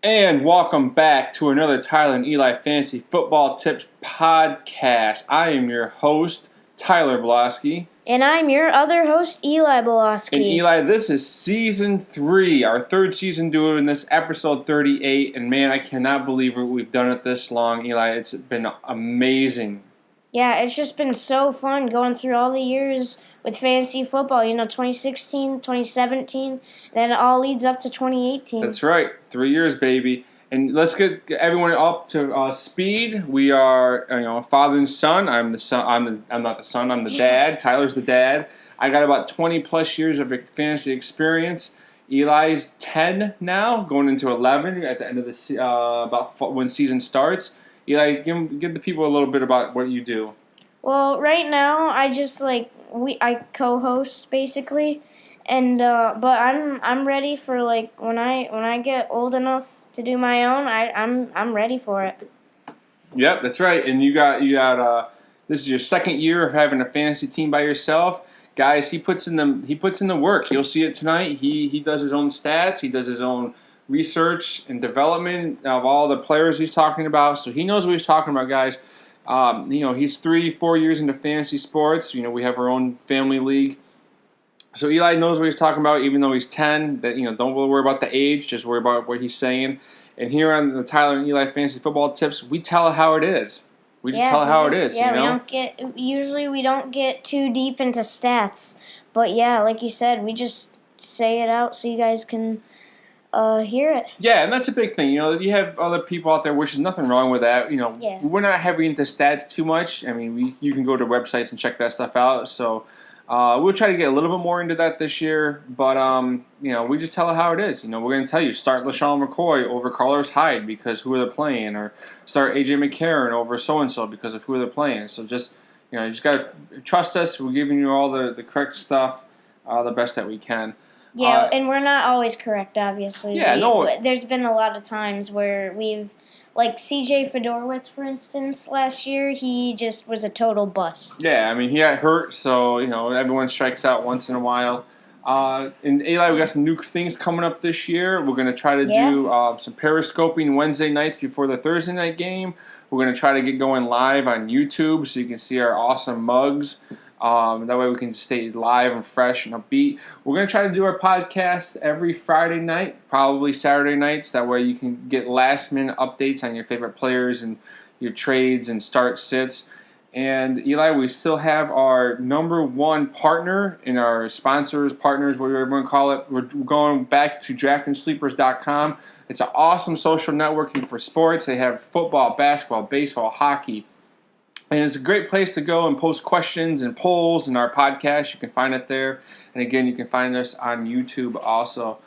And welcome back to another Tyler and Eli Fantasy Football Tips podcast. I am your host, Tyler Blosky. And I'm your other host, Eli Blosky. And Eli, this is season 3, our third season doing this, episode 38. And man, I cannot believe we've done it this long, Eli. It's been amazing. Yeah, it's just been so fun going through all the years with fantasy football. 2016, 2017, then it all leads up to 2018. That's right. 3 years, baby. And let's get everyone up to speed. We are, father and son. I'm the son. I'm not the son. I'm the dad. Tyler's the dad. I got about 20 plus years of fantasy experience. Eli's 10 now, going into 11 at the end of the about when season starts. Eli, give the people a little bit about what you do. Well, right now I just I co-host basically, and but I'm ready for when I get old enough to do my own. I'm ready for it. Yep, that's right. And you got this is your second year of having a fantasy team by yourself. Guys, he puts in the work. You'll see it tonight. He does his own stats. He does his own research and development of all the players he's talking about. So he knows what he's talking about, guys. He's 3-4 years into fantasy sports. We have our own family league. So Eli knows what he's talking about, even though he's 10. That don't worry about the age, just worry about what he's saying. And here on the Tyler and Eli Fantasy Football Tips, we tell it how it is. We just tell it how it is. Yeah, we don't get too deep into stats, but yeah, like you said, we just say it out so you guys can hear it. Yeah, and that's a big thing. You have other people out there, which is nothing wrong with that. Yeah. We're not heavy into stats too much. I mean, you can go to websites and check that stuff out. So we'll try to get a little bit more into that this year. But we just tell it how it is. We're going to tell you start LaShawn McCoy over Carlos Hyde because who they're playing, or start AJ McCarron over so and so because of who they're playing. So just you just got to trust us. We're giving you all the correct stuff, the best that we can. Yeah, and we're not always correct, obviously. Yeah, There's been a lot of times where we've, like C.J. Fedorowicz, for instance, last year, he just was a total bust. Yeah, I mean, he got hurt, so, everyone strikes out once in a while. And Eli, we got some new things coming up this year. We're going to try to do some periscoping Wednesday nights before the Thursday night game. We're going to try to get going live on YouTube so you can see our awesome mugs. That way we can stay live and fresh and upbeat. We're going to try to do our podcast every Friday night, probably Saturday nights. That way you can get last-minute updates on your favorite players and your trades and start sits. And, Eli, we still have our number one partner in our sponsors, partners, whatever you want to call it. We're going back to draftandsleepers.com. It's an awesome social networking for sports. They have football, basketball, baseball, hockey. And it's a great place to go and post questions and polls in our podcast. You can find it there. And again, you can find us on YouTube also.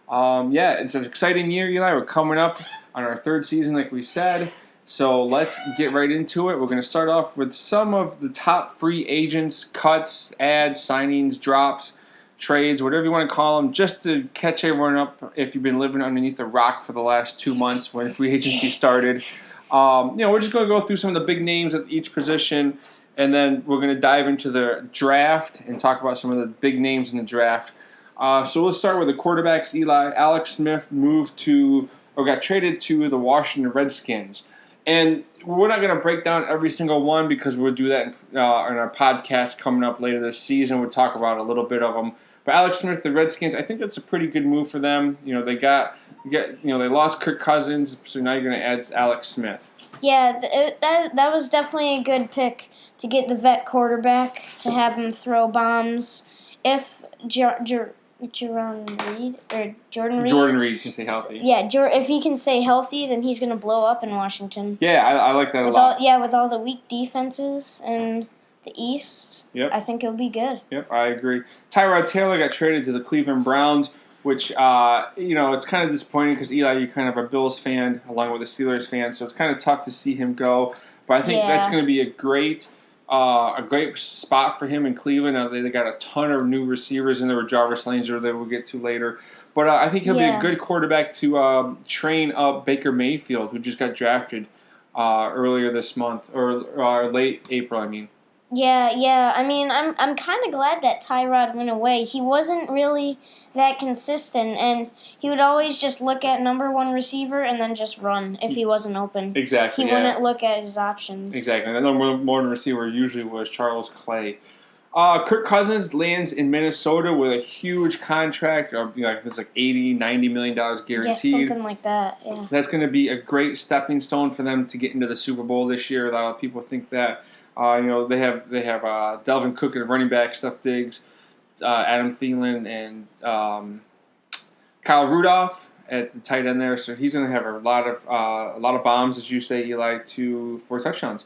It's an exciting year, Eli. We're coming up on our third season, like we said. So let's get right into it. We're going to start off with some of the top free agents, cuts, ads, signings, drops, trades, whatever you want to call them, just to catch everyone up if you've been living underneath a rock for the last 2 months when free agency started. We're just going to go through some of the big names at each position, and then we're going to dive into the draft and talk about some of the big names in the draft. So we'll start with the quarterbacks. Eli, Alex Smith got traded to the Washington Redskins. And we're not going to break down every single one because we'll do that in our podcast coming up later this season. We'll talk about a little bit of them. But Alex Smith, the Redskins, I think that's a pretty good move for them. They lost Kirk Cousins, so now you're going to add Alex Smith. Yeah, that was definitely a good pick to get the vet quarterback, to have him throw bombs. If Jordan Reed can stay healthy. Yeah, if he can stay healthy, then he's going to blow up in Washington. Yeah, I like that a lot. With all the weak defenses and the East, yep. I think it'll be good. Yep, I agree. Tyrod Taylor got traded to the Cleveland Browns, which, it's kind of disappointing because, Eli, you're kind of a Bills fan along with a Steelers fan, so it's kind of tough to see him go. But I think that's going to be a great spot for him in Cleveland. They got a ton of new receivers in there with Jarvis Landry that we'll get to later. But I think he'll be a good quarterback to train up Baker Mayfield, who just got drafted earlier this month, or late April, I mean. Yeah. I mean, I'm kind of glad that Tyrod went away. He wasn't really that consistent, and he would always just look at number one receiver and then just run if he wasn't open. Exactly. He wouldn't look at his options. Exactly. The number one receiver usually was Charles Clay. Kirk Cousins lands in Minnesota with a huge contract, or it's like $80-90 million guaranteed. Yeah, something like that. Yeah. That's going to be a great stepping stone for them to get into the Super Bowl this year. A lot of people think that. They have Delvin Cook at running back, Steph Diggs, Adam Thielen, and Kyle Rudolph at the tight end there. So he's going to have a lot of bombs, as you say, Eli, for touchdowns.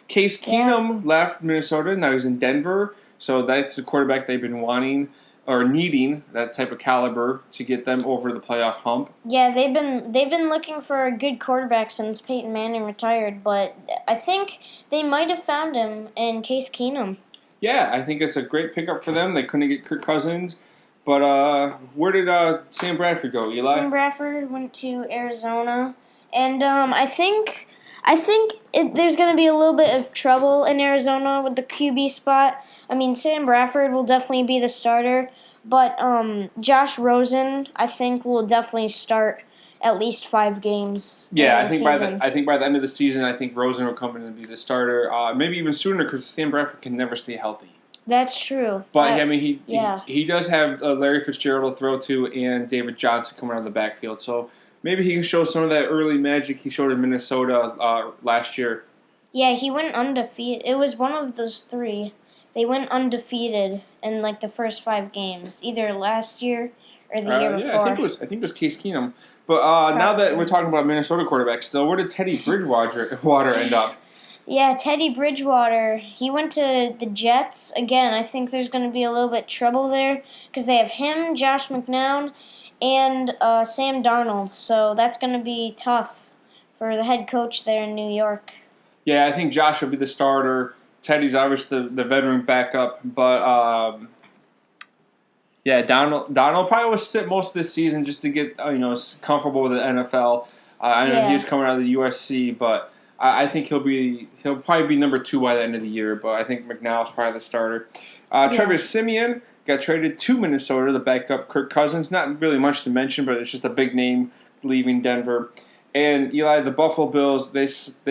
Case Keenum left Minnesota. Now he's in Denver. So that's a quarterback they've been wanting or needing, that type of caliber to get them over the playoff hump. Yeah, they've been looking for a good quarterback since Peyton Manning retired, but I think they might have found him in Case Keenum. Yeah, I think it's a great pickup for them. They couldn't get Kirk Cousins, but where did Sam Bradford go, Eli? Sam Bradford went to Arizona, and I think there's going to be a little bit of trouble in Arizona with the QB spot. I mean, Sam Bradford will definitely be the starter, but Josh Rosen, I think, will definitely start at least 5 games. Yeah, I think by the end of the season, I think Rosen will come in and be the starter. Maybe even sooner because Sam Bradford can never stay healthy. That's true. But I mean, he does have Larry Fitzgerald to throw to and David Johnson coming out of the backfield. So maybe he can show some of that early magic he showed in Minnesota last year. Yeah, he went undefeated. It was one of those 3. They went undefeated in like the first 5 games, either last year or the year before. Yeah, I think it was Case Keenum. But now that we're talking about Minnesota quarterbacks, still, where did Teddy Bridgewater end up? Yeah, Teddy Bridgewater. He went to the Jets again. I think there's going to be a little bit trouble there because they have him, Josh McCown, and Sam Darnold. So that's going to be tough for the head coach there in New York. Yeah, I think Josh will be the starter. Teddy's obviously the veteran backup, but Donald probably will sit most of this season just to get comfortable with the NFL. I know he's coming out of the USC, but I think he'll probably be number 2 by the end of the year. But I think McNow's probably the starter. Trevor Siemian got traded to Minnesota, the backup Kirk Cousins. Not really much to mention, but it's just a big name leaving Denver. And Eli, the Buffalo Bills, they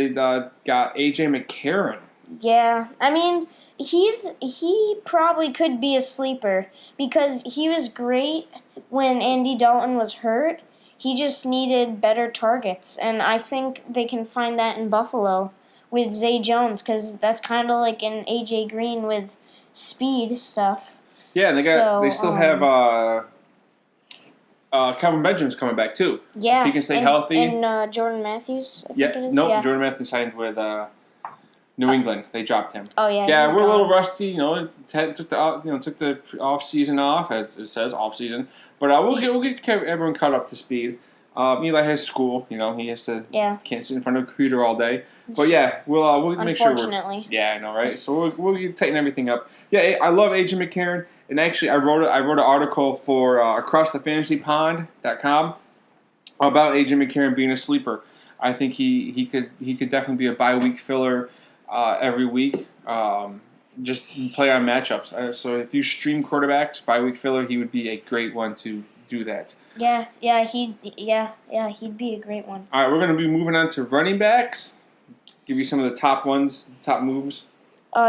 got A.J. McCarron. Yeah, I mean, he probably could be a sleeper because he was great when Andy Dalton was hurt. He just needed better targets, and I think they can find that in Buffalo with Zay Jones because that's kind of like an A.J. Green with speed stuff. Yeah, and they still have Calvin Benjamin's coming back too. Yeah, if he can stay healthy. And Jordan Matthews, I think it is. Nope, Jordan Matthews signed with New England. They dropped him. Oh yeah. Yeah, we're a little rusty. Ted took the off season off, as it says off season. But we'll get everyone caught up to speed. Eli has school. He has to. Yeah. Can't sit in front of a computer all day. But yeah, we'll make sure. Unfortunately. Yeah, I know, right? So we'll tighten everything up. Yeah, I love A.J. McCarron, and actually I wrote an article for AcrossTheFantasyPond.com about A.J. McCarron being a sleeper. I think he could definitely be a bye-week filler. Every week, just play on matchups. So if you stream quarterbacks by week filler, he would be a great one to do that. Yeah, he'd be a great one. All right, we're going to be moving on to running backs. Give you some of the top moves.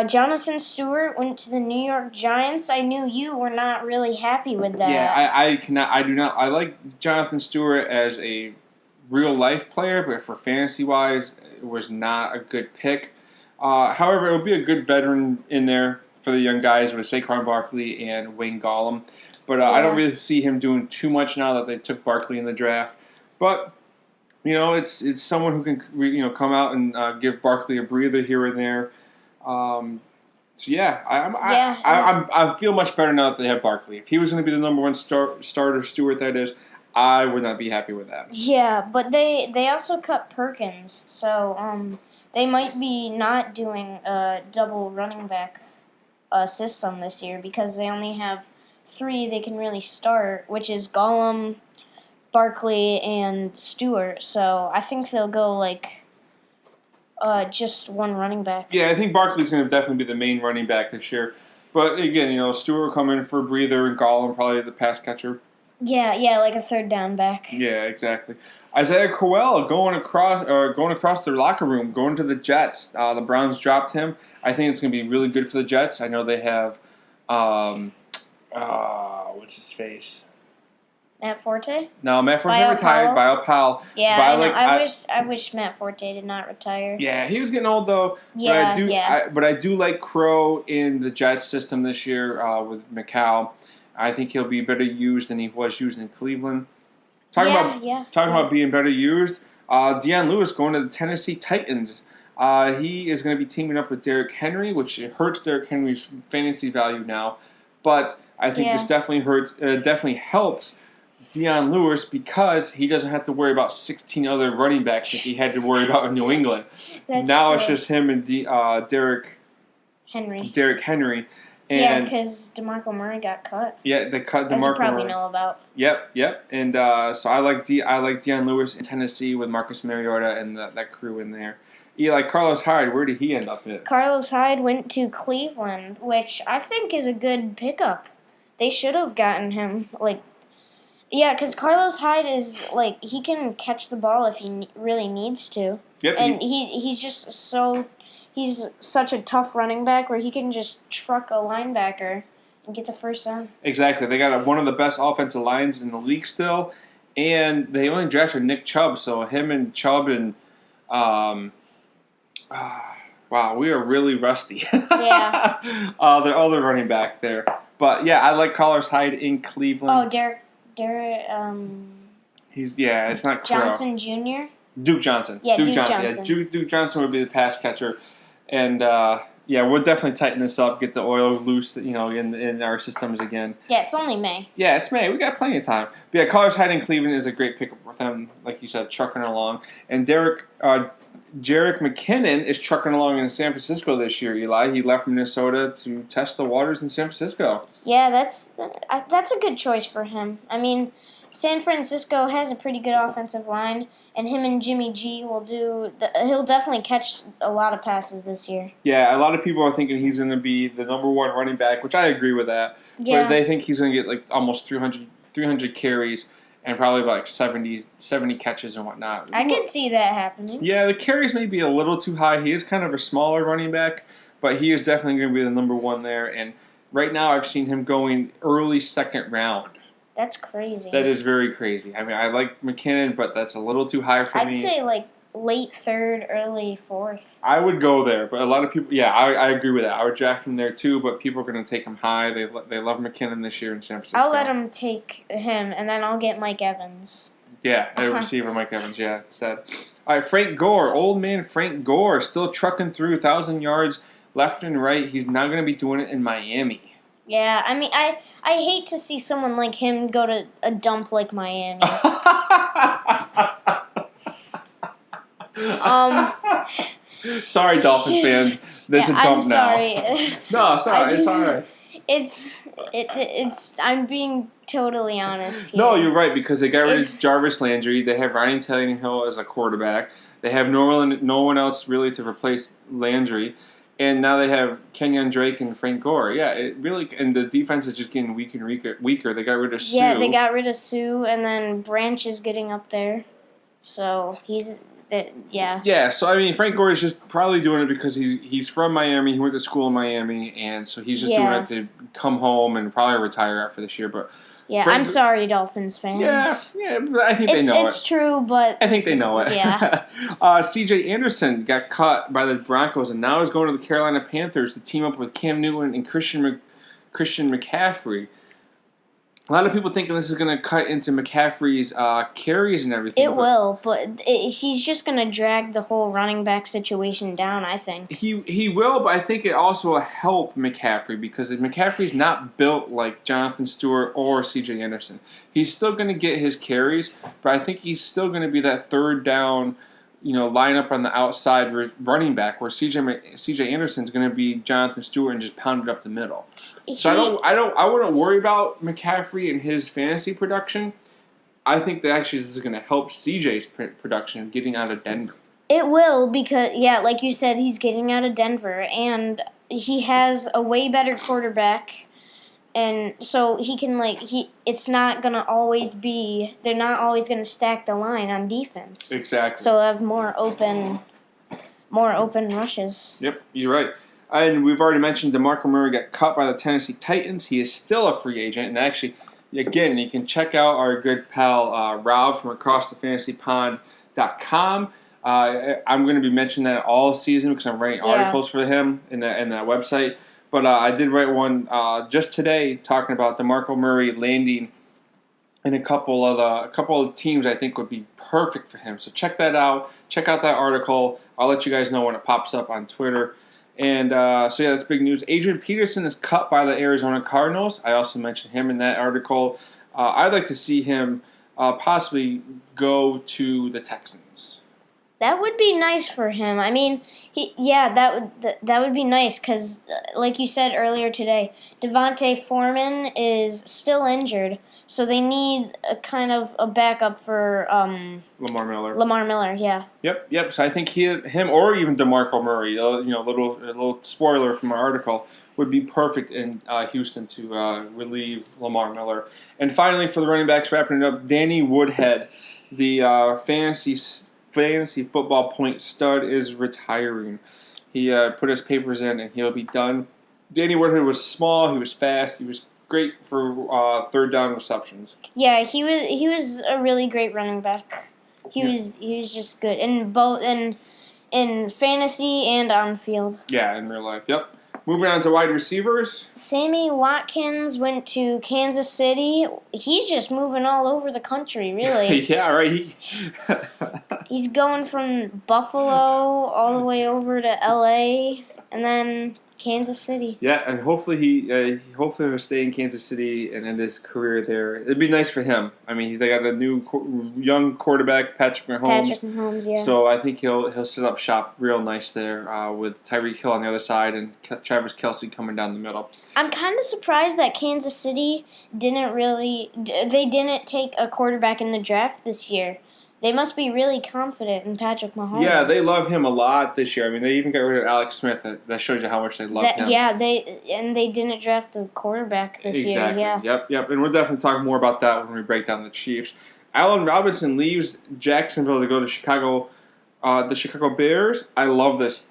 Jonathan Stewart went to the New York Giants. I knew you were not really happy with that. Yeah, I do not. I like Jonathan Stewart as a real life player, but for fantasy wise, it was not a good pick. However, it will be a good veteran in there for the young guys with Saquon Barkley and Wayne Gallman. But I don't really see him doing too much now that they took Barkley in the draft. But it's someone who can come out and give Barkley a breather here and there. I feel much better now that they have Barkley. If he was going to be the number 1 starter, Stewart, that is, I would not be happy with that. Yeah, but they also cut Perkins, so they might be not doing a double running back system this year because they only have 3 they can really start, which is Gollum, Barkley, and Stewart. So I think they'll go just one running back. Yeah, I think Barkley's going to definitely be the main running back this year. But again, Stewart will come in for a breather, and Gollum probably the pass catcher. Yeah, like a third down back. Yeah, exactly. Isaiah Crowell going across their locker room, going to the Jets. The Browns dropped him. I think it's going to be really good for the Jets. I know they have, what's his face? Matt Forte? No, Matt Forte retired. Bio Powell. Yeah, I know. I wish Matt Forte did not retire. Yeah, he was getting old though. Yeah, but I do like Crow in the Jets system this year with McCall. I think he'll be better used than he was used in Cleveland. Talking about being better used, Deion Lewis going to the Tennessee Titans. He is going to be teaming up with Derrick Henry, which hurts Derrick Henry's fantasy value now. But I think this definitely helps Deion Lewis because he doesn't have to worry about 16 other running backs that he had to worry about in New England. Now it's just him and Derrick Henry. And because DeMarco Murray got cut. Yeah, they cut DeMarco Murray. As you probably know about. Yep. And so I like Deion Lewis in Tennessee with Marcus Mariota and that crew in there. Eli, Carlos Hyde, where did he end up at? Carlos Hyde went to Cleveland, which I think is a good pickup. They should have gotten him, because Carlos Hyde is, he can catch the ball if he really needs to. Yep. And he's just he's such a tough running back where he can just truck a linebacker and get the first down. Exactly. They got one of the best offensive lines in the league still, and they only drafted Nick Chubb, so him and Chubb and wow, we are really rusty. Yeah. The other running back there. But yeah, I like Carlos Hyde in Cleveland. Oh, Derek it's not Crow. Johnson Jr. Duke Johnson. Yeah, Duke Johnson. Yeah, Duke Johnson would be the pass catcher. And we'll definitely tighten this up, get the oil loose, in our systems again. Yeah, it's only May. Yeah, it's May. We got plenty of time. But yeah, Carlos Hyde in Cleveland is a great pickup with him, like you said, trucking along. And Jerick McKinnon is trucking along in San Francisco this year, Eli. He left Minnesota to test the waters in San Francisco. Yeah, that's a good choice for him. I mean, San Francisco has a pretty good offensive line, and him and Jimmy G he'll definitely catch a lot of passes this year. Yeah, a lot of people are thinking he's going to be the number one running back, which I agree with that. Yeah. But they think he's going to get almost 300 carries and probably 70 catches and whatnot. I could see that happening. Yeah, the carries may be a little too high. He is kind of a smaller running back, but he is definitely going to be the number one there. And right now I've seen him going early second round. That's crazy. That is very crazy. I mean, I like McKinnon, but that's a little too high for me. I'd say late third, early fourth. I would go there, but a lot of people, I agree with that. I would draft him there too, but people are going to take him high. They love McKinnon this year in San Francisco. I'll let them take him, and then I'll get Mike Evans. Yeah, a receiver, Mike Evans, instead. All right, Frank Gore, old man Frank Gore, still trucking through 1,000 yards left and right. He's now going to be doing it in Miami. Yeah, I mean, I hate to see someone like him go to a dump like Miami. Sorry, Dolphins fans. That's a dump I'm sorry. Now. No, sorry. It's all right. It's. I'm being totally honest here. No, you're right because they got rid of Jarvis Landry. They have Ryan Tannehill as a quarterback. They have no one else really to replace Landry. And now they have Kenyon Drake and Frank Gore. Yeah, and the defense is just getting weaker and weaker. They got rid of Sue. Yeah, they got rid of Sue, and then Branch is getting up there. So Yeah, so I mean, Frank Gore is just probably doing it because he's from Miami. He went to school in Miami, and so he's just doing it to come home and probably retire after this year. But yeah, I'm sorry, Dolphins fans. Yeah, but I think they know it. It's true, but I think they know it. Yeah. C.J. Anderson got cut by the Broncos, and now is going to the Carolina Panthers to team up with Cam Newton and Christian McCaffrey. A lot of people thinking this is going to cut into McCaffrey's carries and everything. It will, but he's just going to drag the whole running back situation down, I think. He will, but I think it also will help McCaffrey because McCaffrey's not built like Jonathan Stewart or C.J. Anderson. He's still going to get his carries, but I think he's still going to be that third down, line up on the outside running back where C.J. Anderson's going to be Jonathan Stewart and just pound it up the middle. So I wouldn't worry about McCaffrey and his fantasy production. I think that actually this is going to help CJ's production getting out of Denver. It will because, like you said, he's getting out of Denver, and he has a way better quarterback, and so he can it's not gonna always be. They're not always gonna stack the line on defense. Exactly. So they'll have more open rushes. Yep, you're right. And we've already mentioned DeMarco Murray got cut by the Tennessee Titans. He is still a free agent, and actually, again, you can check out our good pal Rob from AcrossTheFantasyPond.com. I'm going to be mentioning that all season because I'm writing articles for him in that website. But I did write one just today talking about DeMarco Murray landing in a couple of teams I think would be perfect for him. So check that out. Check out that article. I'll let you guys know when it pops up on Twitter. And that's big news. Adrian Peterson is cut by the Arizona Cardinals. I also mentioned him in that article. I'd like to see him possibly go to the Texans. That would be nice for him. I mean, that would be nice because, like you said earlier today, Devontae Foreman is still injured, so they need a kind of a backup for Lamar Miller. Lamar Miller, yeah. Yep. So I think him, or even DeMarco Murray, a little spoiler from our article, would be perfect in Houston to relieve Lamar Miller. And finally, for the running backs, wrapping it up, Danny Woodhead, the fantasy football point stud, is retiring. He put his papers in and he'll be done. Danny Woodhead was small, he was fast, he was great for third down receptions. Yeah, he was a really great running back. He was just good in both in fantasy and on field. Yeah, in real life. Yep. Moving on to wide receivers. Sammy Watkins went to Kansas City. He's just moving all over the country, really. Yeah, right. He's going from Buffalo all the way over to L.A. and then Kansas City. Yeah, and hopefully he'll stay in Kansas City and end his career there. It'd be nice for him. I mean, they got a new young quarterback, Patrick Mahomes. Yeah. So I think he'll set up shop real nice there with Tyreek Hill on the other side and Travis Kelce coming down the middle. I'm kind of surprised that Kansas City didn't take a quarterback in the draft this year. They must be really confident in Patrick Mahomes. Yeah, they love him a lot this year. I mean, they even got rid of Alex Smith. That shows you how much they love him. Yeah, they didn't draft a quarterback this year. Yeah. Yep. And we'll definitely talk more about that when we break down the Chiefs. Allen Robinson leaves Jacksonville to go to Chicago. The Chicago Bears. I love this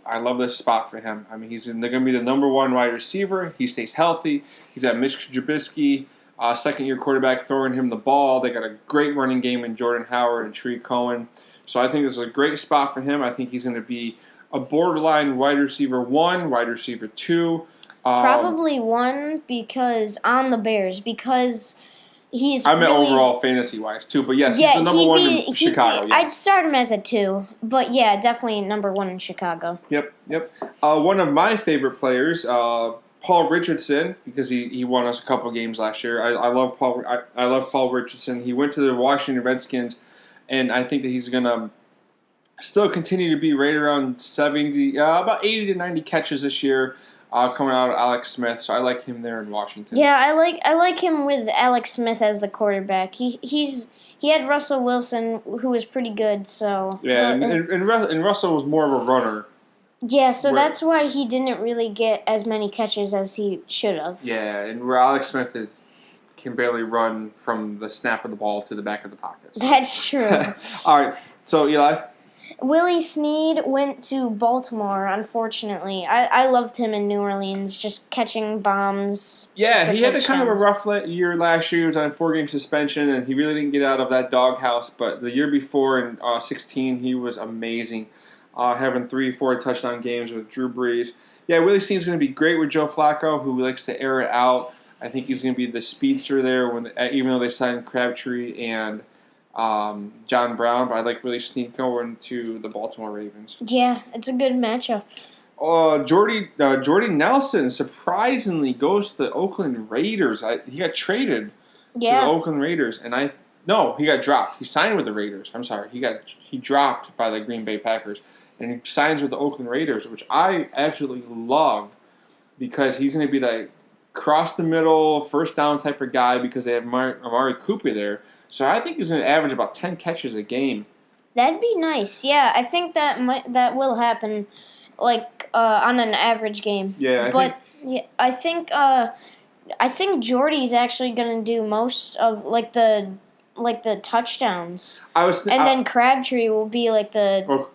spot for him. I mean, they're going to be the number one wide receiver. He stays healthy. He's got Mitch Trubisky, second-year quarterback, throwing him the ball. They got a great running game in Jordan Howard and Tariq Cohen. So I think this is a great spot for him. I think he's going to be a borderline wide receiver 1, wide receiver 2. Probably 1 because on the Bears because he's. I meant overall fantasy-wise too, but yes, he's the number 1 in Chicago. Yes. I'd start him as a 2, but yeah, definitely number 1 in Chicago. Yep. One of my favorite players. Paul Richardson, because he won us a couple games last year. I love Paul. I love Paul Richardson. He went to the Washington Redskins, and I think that he's gonna still continue to be right around 70, about 80 to 90 catches this year, coming out of Alex Smith. So I like him there in Washington. Yeah, I like him with Alex Smith as the quarterback. He had Russell Wilson, who was pretty good. So yeah, and Russell was more of a runner. Yeah, so that's why he didn't really get as many catches as he should have. Yeah, and where Alex Smith can barely run from the snap of the ball to the back of the pocket. So. That's true. All right, so Eli? Willie Snead went to Baltimore, unfortunately. I loved him in New Orleans, just catching bombs. Yeah, he had a kind of a rough year last year. He was on a 4-game suspension, and he really didn't get out of that doghouse. But the year before, in 2016, he was amazing. Having 3-4 touchdown games with Drew Brees. Yeah, Willie Snead's going to be great with Joe Flacco, who likes to air it out. I think he's going to be the speedster there, even though they signed Crabtree and John Brown. But I like Willie Snead going to the Baltimore Ravens. Yeah, it's a good matchup. Jordy Nelson surprisingly goes to the Oakland Raiders. He got traded to the Oakland Raiders, and he got dropped. He signed with the Raiders. I'm sorry, he dropped by the Green Bay Packers. And he signs with the Oakland Raiders, which I absolutely love because he's going to be that cross-the-middle, first-down type of guy because they have Amari Cooper there. So I think he's going to average about 10 catches a game That'd be nice. Yeah, I think that will happen, like on an average game. Yeah, I think Jordy's actually gonna do most of like the touchdowns, then Crabtree will be like the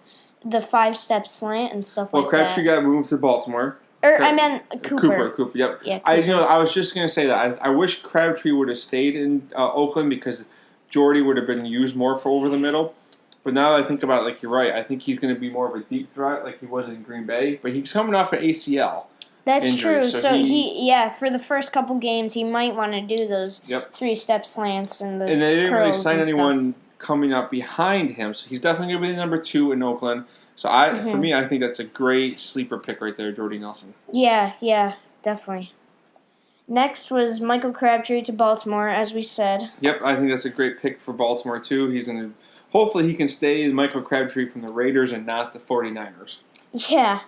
5-step slant and stuff like that. Well, Crabtree got moved to Baltimore. I meant Cooper. Cooper, yep. Yeah, Cooper. I was just gonna say that I wish Crabtree would have stayed in Oakland because Jordy would have been used more for over the middle. But now that I think about it, like you're right, I think he's going to be more of a deep threat like he was in Green Bay. But he's coming off an ACL. That's injury, true. So he for the first couple games, he might want to do those 3-step slants and the and they didn't really sign anyone stuff. Coming up behind him, so he's definitely going to be the number 2 in Oakland. So for me, I think that's a great sleeper pick right there, Jordy Nelson. Yeah, definitely. Next was Michael Crabtree to Baltimore, as we said. Yep, I think that's a great pick for Baltimore too. He's going to hopefully he can stay Michael Crabtree from the Raiders and not the 49ers. Yeah.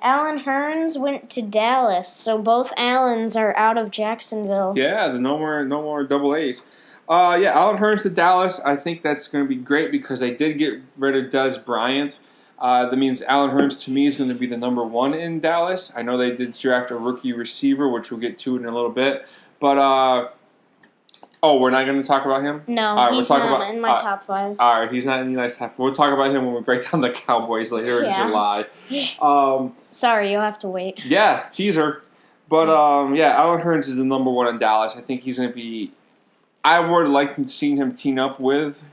Allen Hurns went to Dallas, so both Allens are out of Jacksonville. Yeah, no more double A's. Allen Hurns to Dallas. I think that's going to be great because they did get rid of Dez Bryant. That means Allen Hurns to me is going to be the number 1 in Dallas. I know they did draft a rookie receiver, which we'll get to in a little bit, but. We're not going to talk about him? No, right, he's not in my top 5. All right, he's not in the nice top 5. We'll talk about him when we break down the Cowboys later in July. Sorry, you'll have to wait. Yeah, teaser. But, Allen Hurns is the number 1 in Dallas. I think he's going to be... I would have liked seeing him team up with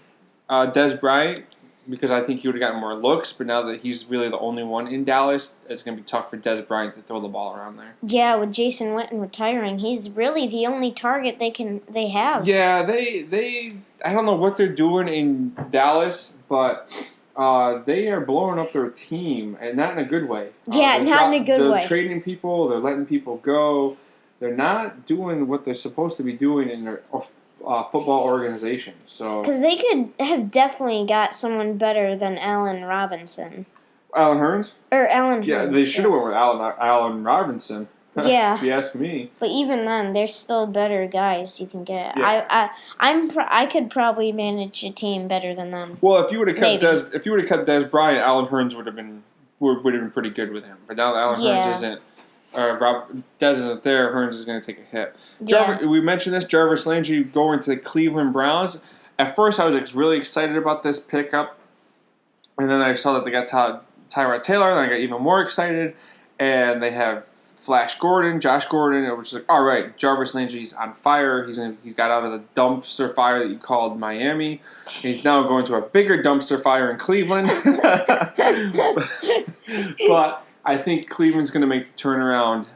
Dez Bryant because I think he would have gotten more looks. But now that he's really the only one in Dallas, it's going to be tough for Dez Bryant to throw the ball around there. Yeah, with Jason Witten retiring, he's really the only target they have. Yeah, they I don't know what they're doing in Dallas, but they are blowing up their team, and not in a good way. Yeah, not in a good way. They're trading people, they're letting people go. They're not doing what they're supposed to be doing in their football organization. So because they could have definitely got someone better than Allen Robinson. Allen Hurns? Or Allen Hurns. Yeah, they should have went with Allen Robinson. Yeah. If you ask me. But even then, there's still better guys you can get. Yeah. I could probably manage a team better than them. Well, if you would have kept Dez Bryant, Allen Hurns would have been pretty good with him. But now that Allen Hurns isn't, Dez isn't there, Hurns is going to take a hit. Yeah. We mentioned this, Jarvis Landry going to the Cleveland Browns. At first, I was really excited about this pickup, and then I saw that they got Tyrod Taylor, and I got even more excited. And they have Josh Gordon. It was like, all right, Jarvis Landry's on fire. He's got out of the dumpster fire that you called Miami. He's now going to a bigger dumpster fire in Cleveland. But I think Cleveland's going to make the turnaround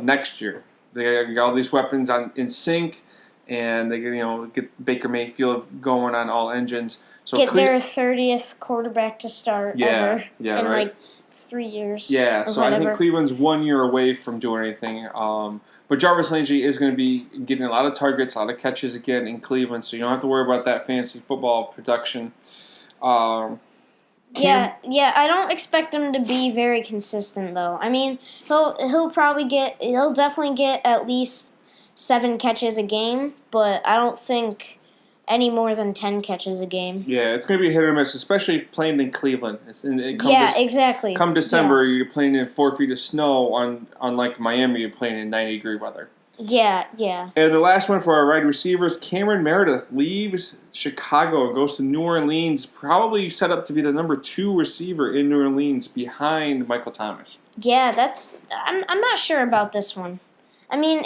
next year. They got all these weapons in sync, and they get Baker Mayfield going on all engines. So get their 30th quarterback to start ever in like 3 years. Yeah, so whatever. I think Cleveland's 1 year away from doing anything. But Jarvis Landry is going to be getting a lot of targets, a lot of catches again in Cleveland, so you don't have to worry about that fancy football production. I don't expect him to be very consistent though. I mean, he'll definitely get at least 7 catches a game, but I don't think any more than 10 catches a game. Yeah, it's going to be hit or miss, especially playing in Cleveland. Exactly. Come December, you're playing in 4 feet of snow. Unlike Miami, you're playing in 90-degree weather. Yeah. And the last one for our wide receivers, Cameron Meredith leaves Chicago and goes to New Orleans, probably set up to be the number 2 receiver in New Orleans behind Michael Thomas. Yeah, I'm not sure about this one. I mean,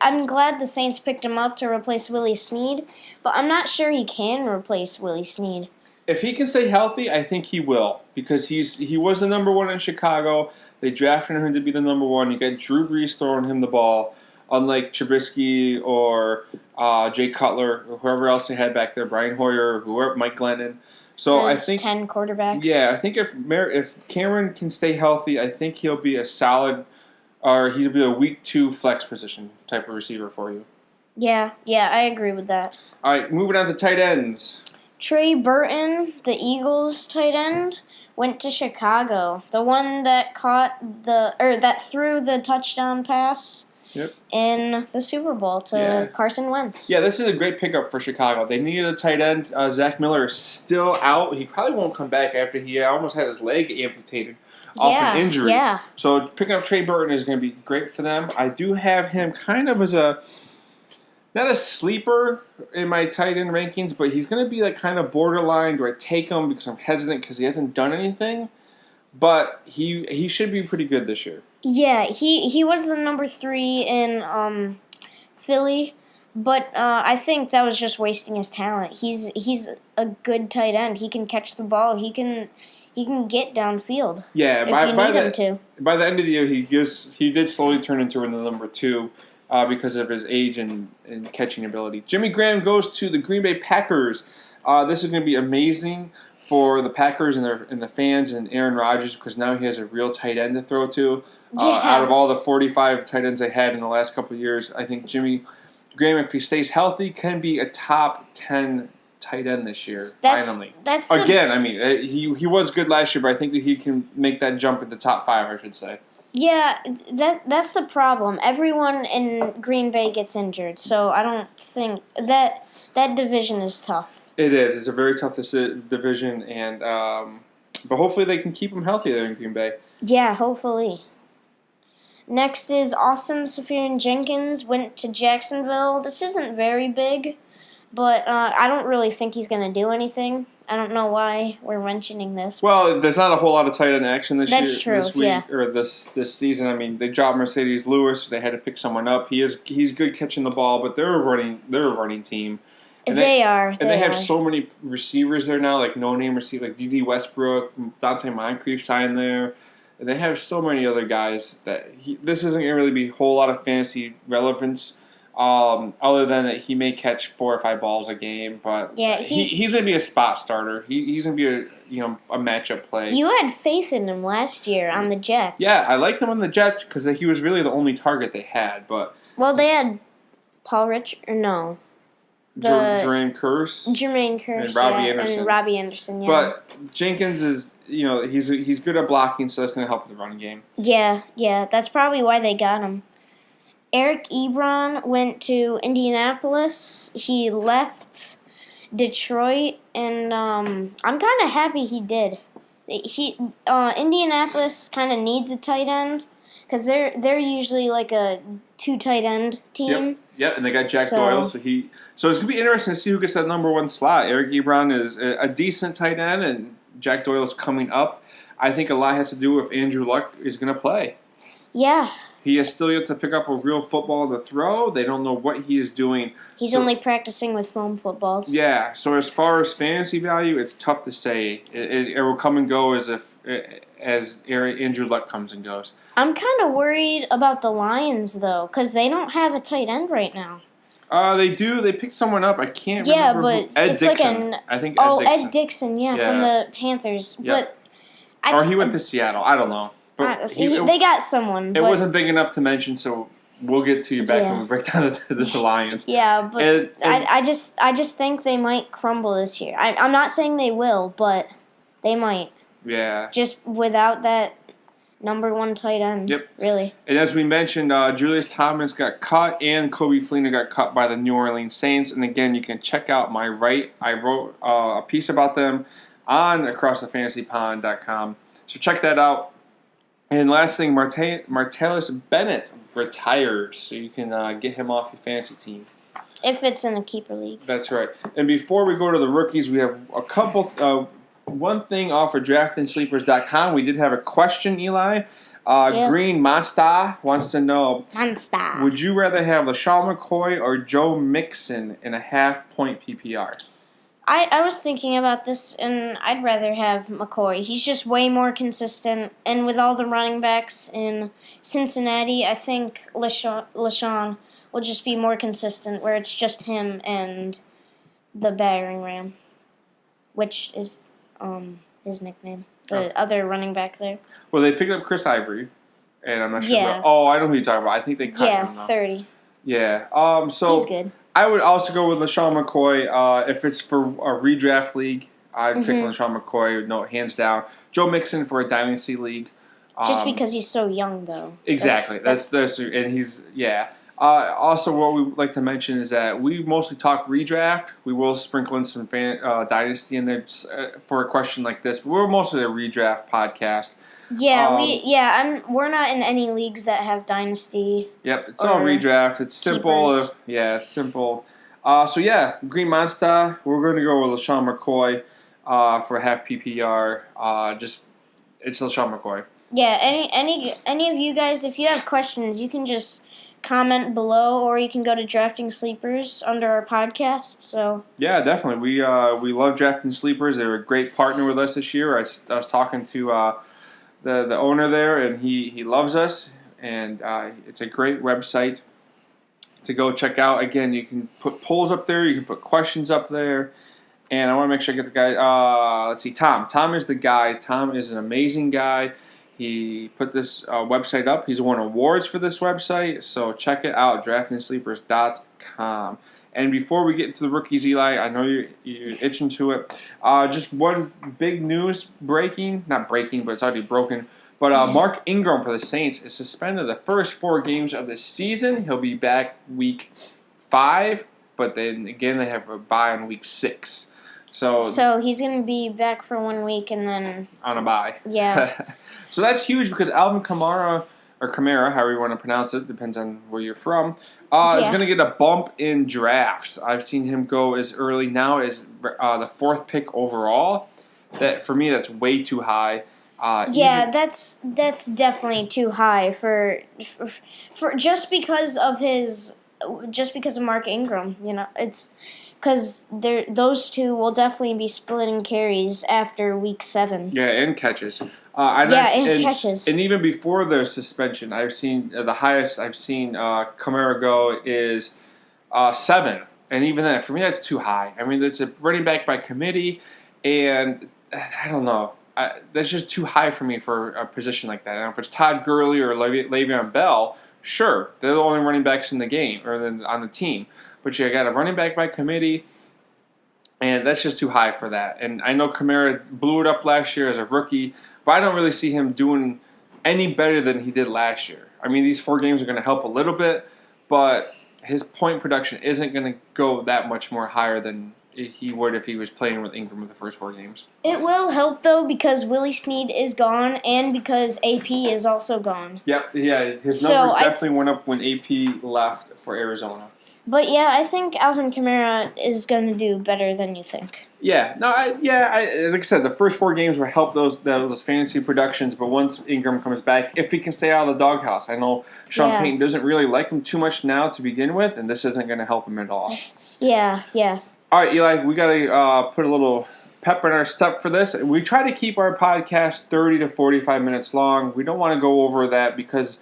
I'm glad the Saints picked him up to replace Willie Snead, but I'm not sure he can replace Willie Snead. If he can stay healthy, I think he will, because he was the number 1 in Chicago. They drafted him to be the number 1. You got Drew Brees throwing him the ball, unlike Trubisky or Jay Cutler or whoever else they had back there, Brian Hoyer, whoever, Mike Glennon. So I think 10 quarterbacks. Yeah, I think if Cameron can stay healthy, I think he'll be a solid. Or he'll be a week 2 flex position type of receiver for you. Yeah, I agree with that. All right, moving on to tight ends. Trey Burton, the Eagles tight end, went to Chicago. The one that that threw the touchdown pass in the Super Bowl to Carson Wentz. Yeah, this is a great pickup for Chicago. They needed a tight end. Zach Miller is still out. He probably won't come back after he almost had his leg amputated off an injury. Yeah. So picking up Trey Burton is going to be great for them. I do have him kind of as not a sleeper in my tight end rankings, but he's going to be like kind of borderline. Do I take him because I'm hesitant because he hasn't done anything? But he should be pretty good this year. Yeah, he was the number 3 in Philly, but I think that was just wasting his talent. He's a good tight end. He can catch the ball. He can get downfield. Yeah, if you need him to. By the end of the year, he did slowly turn into the number 2 because of his age and catching ability. Jimmy Graham goes to the Green Bay Packers. This is going to be amazing for the Packers and the fans and Aaron Rodgers because now he has a real tight end to throw to. Out of all the 45 tight ends they had in the last couple of years, I think Jimmy Graham, if he stays healthy, can be a top 10 tight end this year. Finally, he was good last year, but I think that he can make that jump in the top 5. I should say. Yeah, that's the problem. Everyone in Green Bay gets injured, so I don't think that division is tough. It is. It's a very tough division, and but hopefully they can keep him healthy there in Green Bay. Yeah, hopefully. Next is Austin Seferian-Jenkins went to Jacksonville. This isn't very big, but I don't really think he's going to do anything. I don't know why we're mentioning this. Well, there's not a whole lot of tight end action this week, or this season. I mean, they dropped Mercedes Lewis. So they had to pick someone up. He's good catching the ball, but they're a running team. And they have so many receivers there now, like no-name receivers, like D.D. Westbrook, Dante Moncrief signed there. And they have so many other guys that this isn't going to really be a whole lot of fantasy relevance, other than that he may catch 4 or 5 balls a game. But he's going to be a spot starter. He's going to be a matchup play. You had faith in him last year on the Jets. Yeah, I liked him on the Jets because he was really the only target they had. But they had Paul Rich or no. Jermaine Kearse, and Robbie Anderson. Yeah. But Jenkins is, he's good at blocking, so that's going to help the running game. Yeah, that's probably why they got him. Eric Ebron went to Indianapolis. He left Detroit, and I'm kind of happy he did. Indianapolis kind of needs a tight end because they're usually like a 2 tight end team. Yep, and they got Jack Doyle, so it's going to be interesting to see who gets that number 1 slot. Eric Ebron is a decent tight end, and Jack Doyle is coming up. I think a lot has to do with Andrew Luck is going to play. Yeah. He has still yet to pick up a real football to throw. They don't know what he is doing. He's only practicing with foam footballs. Yeah, so as far as fantasy value, it's tough to say. It will come and go as Andrew Luck comes and goes. I'm kind of worried about the Lions, though, because they don't have a tight end right now. They do. They picked someone up. I can't remember but Ed it's Dixon. I think Ed Dixon. Ed Dixon, from the Panthers. Yep. Or he went to Seattle. I don't know. But they got someone. It wasn't big enough to mention, so we'll get to you back when we break down the Lions. Yeah, but I just think they might crumble this year. I'm not saying they will, but they might. Yeah. Just without that number 1 tight end. Yep. Really. And as we mentioned, Julius Thomas got cut and Kobe Fleener got cut by the New Orleans Saints. And again, you can check out my I wrote a piece about them on acrossthefantasypond.com. So check that out. And last thing, Martellus Bennett retires, so you can get him off your fantasy team. If it's in a keeper league. That's right. And before we go to the rookies, we have a couple. One thing off of DraftInSleepers.com. We did have a question, Eli. Green Monsta wants to know: would you rather have LaShawn McCoy or Joe Mixon in a half-point PPR? I was thinking about this, and I'd rather have McCoy. He's just way more consistent, and with all the running backs in Cincinnati, I think LaShawn will just be more consistent, where it's just him and the battering ram, which is his nickname, the other running back there. Well, they picked up Chris Ivory, and I'm not sure. Yeah. I know who you're talking about. I think they cut him. Yeah, 30. Yeah. So he's good. I would also go with LaShawn McCoy. If it's for a redraft league, I'd pick LaShawn McCoy, hands down. Joe Mixon for a dynasty league. Just because he's so young, though. Exactly. That's and he's Also, what we would like to mention is that we mostly talk redraft. We will sprinkle in some dynasty in there for a question like this, but we're mostly a redraft podcast. Yeah, we're not in any leagues that have dynasty. Yep, it's all redraft. It's simple. It's simple. Green Monster. We're going to go with LeSean McCoy for half PPR. It's LeSean McCoy. Yeah, any of you guys, if you have questions, you can just comment below, or you can go to Drafting Sleepers under our podcast. So yeah, definitely, we love Drafting Sleepers. They're a great partner with us this year. I was talking to the owner there, and he loves us, and it's a great website to go check out. Again, you can put polls up there, you can put questions up there, and I want to make sure I get the guy. Let's see, Tom. Tom is the guy. Tom is an amazing guy. He put this website up. He's won awards for this website, so check it out, draftingsleepers.com. And before we get into the rookies, Eli, I know you're itching to it. Just one big news not breaking, but it's already broken. But Mark Ingram for the Saints is suspended the first 4 games of the season. He'll be back week 5, but then again they have a bye on week 6. So he's going to be back for 1 week and then on a bye. Yeah. So that's huge because Alvin Kamara, or Kamara, however you want to pronounce it, depends on where you're from, is going to get a bump in drafts. I've seen him go as early now as the 4th pick overall. That for me, that's way too high. That's definitely too high for just because of Mark Ingram. It's because those two will definitely be splitting carries after week 7. Yeah, and catches. Catches. And even before their suspension, I've seen the highest I've seen Kamara go is 7, and even then, for me, that's too high. I mean, it's a running back by committee, and I don't know. That's just too high for me for a position like that. Now, if it's Todd Gurley or Le'Veon Bell, sure, they're the only running backs in the game or on the team. But you got a running back by committee, and that's just too high for that. And I know Kamara blew it up last year as a rookie, but I don't really see him doing any better than he did last year. I mean, these 4 games are going to help a little bit, but his point production isn't going to go that much more higher than he would if he was playing with Ingram in the first 4 games. It will help, though, because Willie Snead is gone and because AP is also gone. Yep, yeah, his numbers definitely went up when AP left for Arizona. But yeah, I think Alvin Kamara is going to do better than you think. Yeah, like I said, the first 4 games will help those fantasy productions. But once Ingram comes back, if he can stay out of the doghouse, I know Sean Payton doesn't really like him too much now to begin with, and this isn't going to help him at all. Yeah. All right, Eli, we got to put a little pep in our step for this. We try to keep our podcast 30 to 45 minutes long. We don't want to go over that because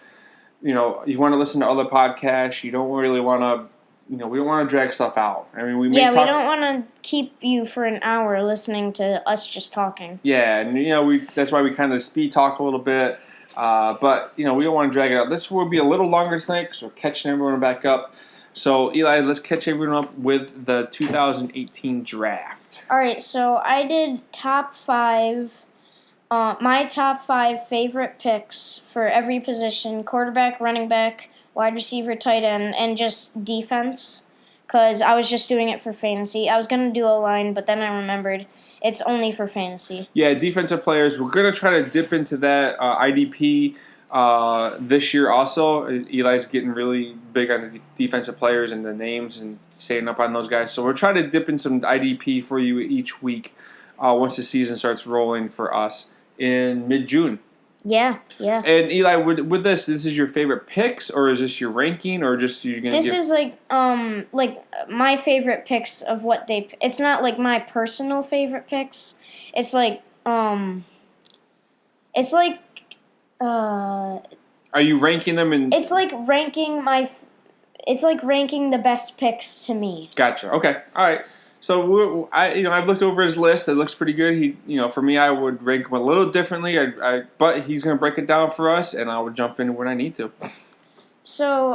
you want to listen to other podcasts. You don't really want to. We don't want to drag stuff out. I mean, we don't want to keep you for an hour listening to us just talking. Yeah, and that's why we kind of speed talk a little bit. But we don't want to drag it out. This will be a little longer tonight because we're catching everyone back up. So Eli, let's catch everyone up with the 2018 draft. All right, so I did top 5. My top 5 favorite picks for every position: quarterback, running back, wide receiver, tight end, and just defense, because I was just doing it for fantasy. I was going to do a line, but then I remembered it's only for fantasy. Yeah, defensive players. We're going to try to dip into that IDP this year also. Eli's getting really big on the defensive players and the names and staying up on those guys. So we're trying to dip in some IDP for you each week once the season starts rolling for us in mid-June. Yeah. And Eli, with this is your favorite picks, or is this your ranking, or just you're gonna? This is like my favorite picks of what they. It's not like my personal favorite picks. It's like It's like. Are you ranking them in? It's like ranking It's like ranking the best picks to me. Gotcha. Okay. All right. So I've looked over his list. It looks pretty good. For me, I would rank him a little differently. But he's going to break it down for us, and I would jump in when I need to. So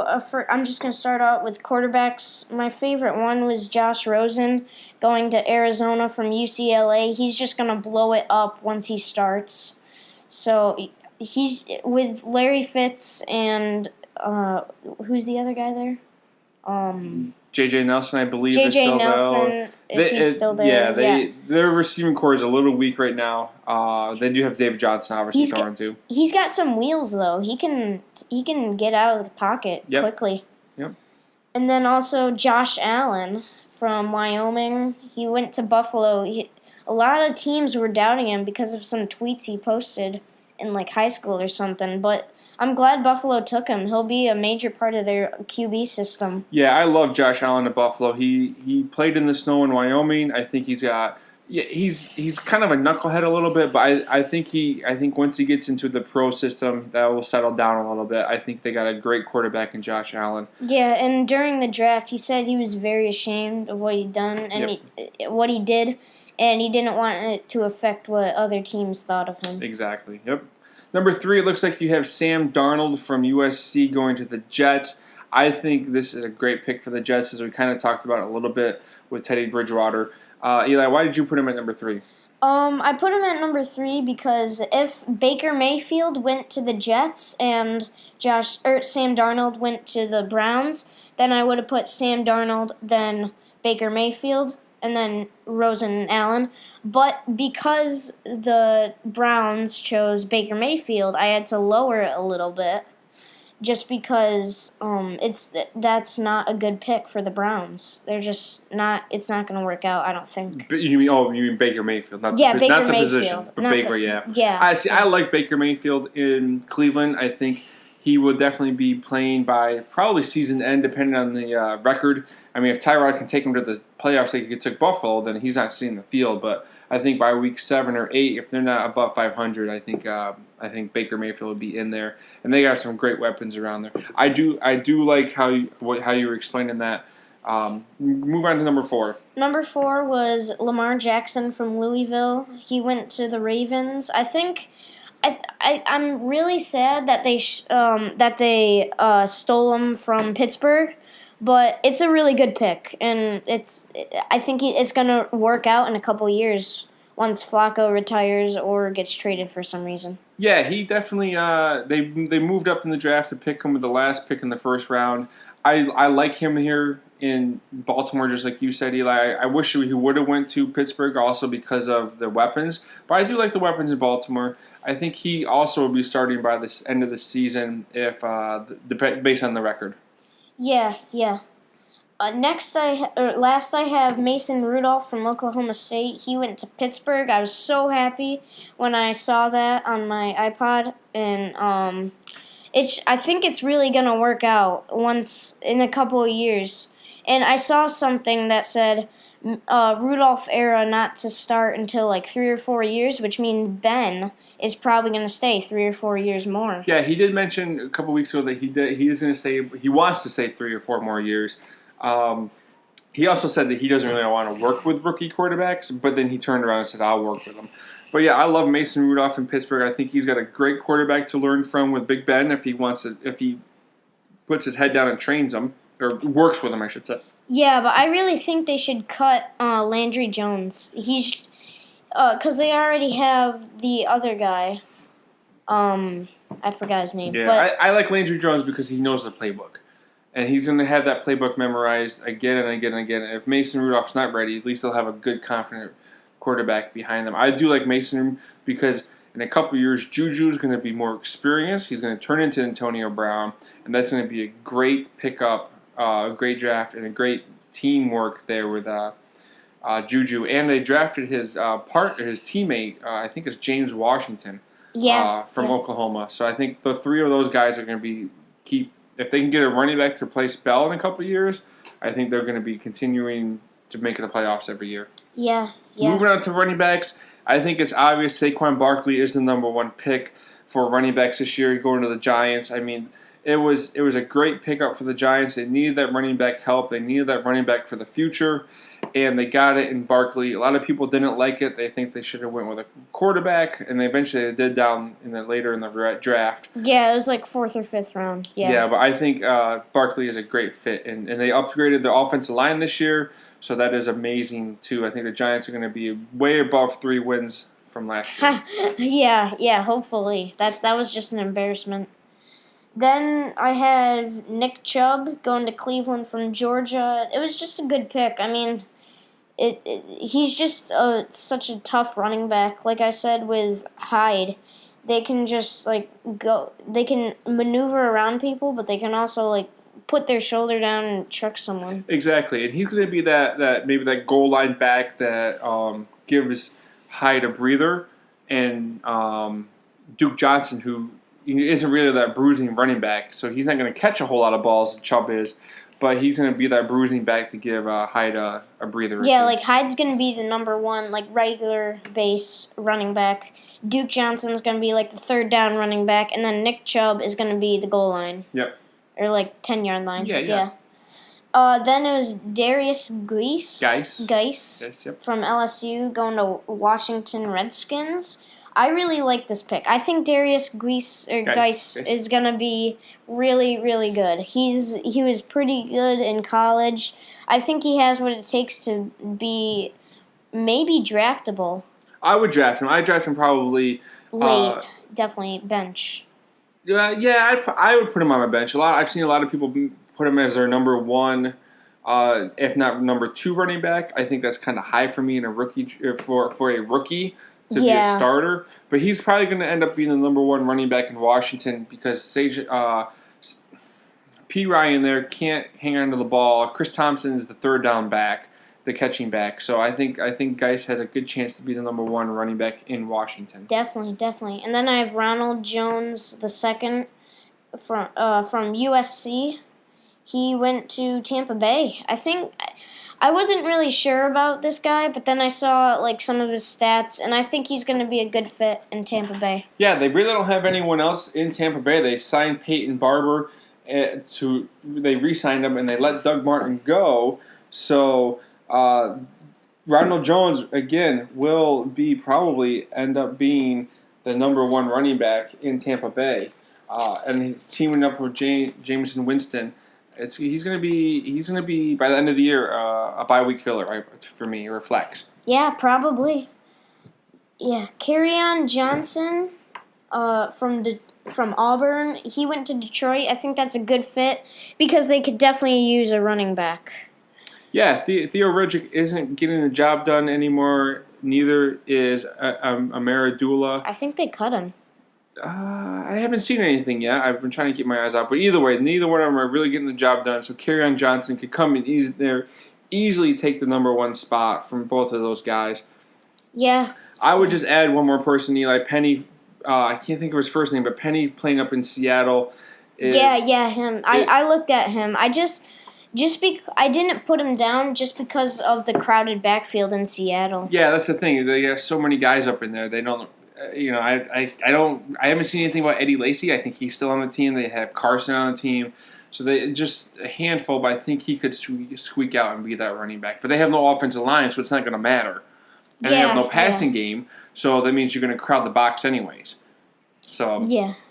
I'm just going to start out with quarterbacks. My favorite one was Josh Rosen going to Arizona from UCLA. He's just going to blow it up once he starts. So he's with Larry Fitz and who's the other guy there? J.J. Nelson, I believe, is J.J. still Nelson, there. if he's still there. Their receiving core is a little weak right now. They do have David Johnson, obviously, throwing too. He's got some wheels though. He can get out of the pocket quickly. Yep. And then also Josh Allen from Wyoming. He went to Buffalo. A lot of teams were doubting him because of some tweets he posted in like high school or something, but I'm glad Buffalo took him. He'll be a major part of their QB system. Yeah, I love Josh Allen at Buffalo. He played in the snow in Wyoming. I think he's kind of a knucklehead a little bit, but I think once he gets into the pro system, that will settle down a little bit. I think they got a great quarterback in Josh Allen. Yeah, and during the draft, he said he was very ashamed of what he'd done and what he did, and he didn't want it to affect what other teams thought of him. Exactly. Yep. Number 3, it looks like you have Sam Darnold from USC going to the Jets. I think this is a great pick for the Jets, as we kind of talked about a little bit with Teddy Bridgewater. Eli, why did you put him at number 3? I put him at number 3 because if Baker Mayfield went to the Jets and Sam Darnold went to the Browns, then I would have put Sam Darnold, then Baker Mayfield, and then Rosen and Allen. But because the Browns chose Baker Mayfield, I had to lower it a little bit, just because that's not a good pick for the Browns. They're just not. It's not going to work out, I don't think. But you mean Baker Mayfield, not Baker not the Mayfield, position, but Baker. Yeah. I like Baker Mayfield in Cleveland. I think he will definitely be playing by probably season end, depending on the record. I mean, if Tyrod can take him to the playoffs like he took Buffalo, then he's not seeing the field. But I think by week 7 or 8, if they're not above 500, I think Baker Mayfield will be in there, and they got some great weapons around there. I do like how you were explaining that. Move on to number 4. Number 4 was Lamar Jackson from Louisville. He went to the Ravens. I think. I'm really sad that they stole him from Pittsburgh, but it's a really good pick, and I think it's gonna work out in a couple years once Flacco retires or gets traded for some reason. Yeah, he definitely. They moved up in the draft to pick him with the last pick in the first round. I like him here in Baltimore, just like you said, Eli. I wish he would have went to Pittsburgh also because of the weapons, but I do like the weapons in Baltimore. I think he also will be starting by the end of the season if based on the record. Yeah. Last I have Mason Rudolph from Oklahoma State. He went to Pittsburgh. I was so happy when I saw that on my iPod, and I think it's really gonna work out once in a couple of years. And I saw something that said Rudolph era not to start until like 3 or 4 years, which means Ben is probably going to stay 3 or 4 years more. Yeah, he did mention a couple weeks ago that he is going to stay. He wants to stay 3 or 4 more years. He also said that he doesn't really want to work with rookie quarterbacks, but then he turned around and said, "I'll work with them." But yeah, I love Mason Rudolph in Pittsburgh. I think he's got a great quarterback to learn from with Big Ben if he puts his head down and trains him. Or works with him, I should say. Yeah, but I really think they should cut Landry Jones. He's because they already have the other guy. I forgot his name. Yeah, but I like Landry Jones because he knows the playbook, and he's going to have that playbook memorized again and again and again. If Mason Rudolph's not ready, at least they'll have a good, confident quarterback behind them. I do like Mason because in a couple of years, Juju's going to be more experienced. He's going to turn into Antonio Brown, and that's going to be a great pickup. A great draft and a great teamwork there with Juju, and they drafted his teammate. I think it's James Washington. From Oklahoma. So I think the 3 of those guys are going to keep. If they can get a running back to replace Bell in a couple of years, I think they're going to be continuing to make the playoffs every year. Yeah. Moving on to running backs, I think it's obvious Saquon Barkley is the number 1 pick for running backs this year, going to the Giants. I mean. It was a great pickup for the Giants. They needed that running back help. They needed that running back for the future, and they got it in Barkley. A lot of people didn't like it. They think they should have went with a quarterback, and eventually they did down later in the draft. Yeah, it was like 4th or 5th round. Yeah, but I think Barkley is a great fit, and they upgraded their offensive line this year, so that is amazing too. I think the Giants are going to be way above 3 wins from last year. Yeah, hopefully. That was just an embarrassment. Then I had Nick Chubb going to Cleveland from Georgia. It was just a good pick. I mean, he's just such a tough running back. Like I said with Hyde, they can just go. They can maneuver around people, but they can also put their shoulder down and truck someone. Exactly, and he's going to be that maybe that goal line back that gives Hyde a breather, and Duke Johnson, who isn't really that bruising running back, so he's not going to catch a whole lot of balls. Chubb is, but he's going to be that bruising back to give Hyde a breather. Yeah, Hyde's going to be the number one regular base running back. Duke Johnson's going to be the third down running back, and then Nick Chubb is going to be the goal line. Yep. Or 10-yard line. Yeah. Then it was Darius Geis Yep. from LSU going to Washington Redskins. I really like this pick. I think Darius Geis is going to be really, really good. He was pretty good in college. I think he has what it takes to be maybe draftable. I would draft him. I'd draft him probably late. Definitely bench. Yeah, I would put him on my bench. I've seen a lot of people put him as their number one, if not number two running back. I think that's kind of high for me in a rookie for a rookie to be a starter. But he's probably going to end up being the number one running back in Washington because P. Ryan there can't hang on to the ball. Chris Thompson is the third down back, the catching back. So I think Geis has a good chance to be the number one running back in Washington. Definitely. And then I have Ronald Jones II from USC. He went to Tampa Bay. I wasn't really sure about this guy, but then I saw some of his stats, and I think he's going to be a good fit in Tampa Bay. Yeah, they really don't have anyone else in Tampa Bay. They signed Peyton Barber they re-signed him, and they let Doug Martin go. So Ronald Jones again will probably end up being the number one running back in Tampa Bay, and he's teaming up with Jameson Winston. He's gonna be by the end of the year a bye-week filler, right, for me, or a flex. Yeah, probably. Yeah, Kerryon Johnson from Auburn. He went to Detroit. I think that's a good fit because they could definitely use a running back. Yeah, Theo Riddick isn't getting the job done anymore. Neither is Ameradula. I think they cut him. I haven't seen anything yet. I've been trying to keep my eyes out. But either way, neither one of them are really getting the job done. So Kerryon Johnson could come and easily take the number one spot from both of those guys. Yeah. I would just add one more person, Eli Penny. I can't think of his first name, but Penny playing up in Seattle. Him. I looked at him. I didn't put him down just because of the crowded backfield in Seattle. Yeah, that's the thing. They got so many guys up in there. They don't. I haven't seen anything about Eddie Lacy. I think he's still on the team. They have Carson on the team. So they just a handful, but I think he could squeak out and be that running back. But they have no offensive line, so it's not going to matter. And they have no passing game, so that means you're going to crowd the box anyways. So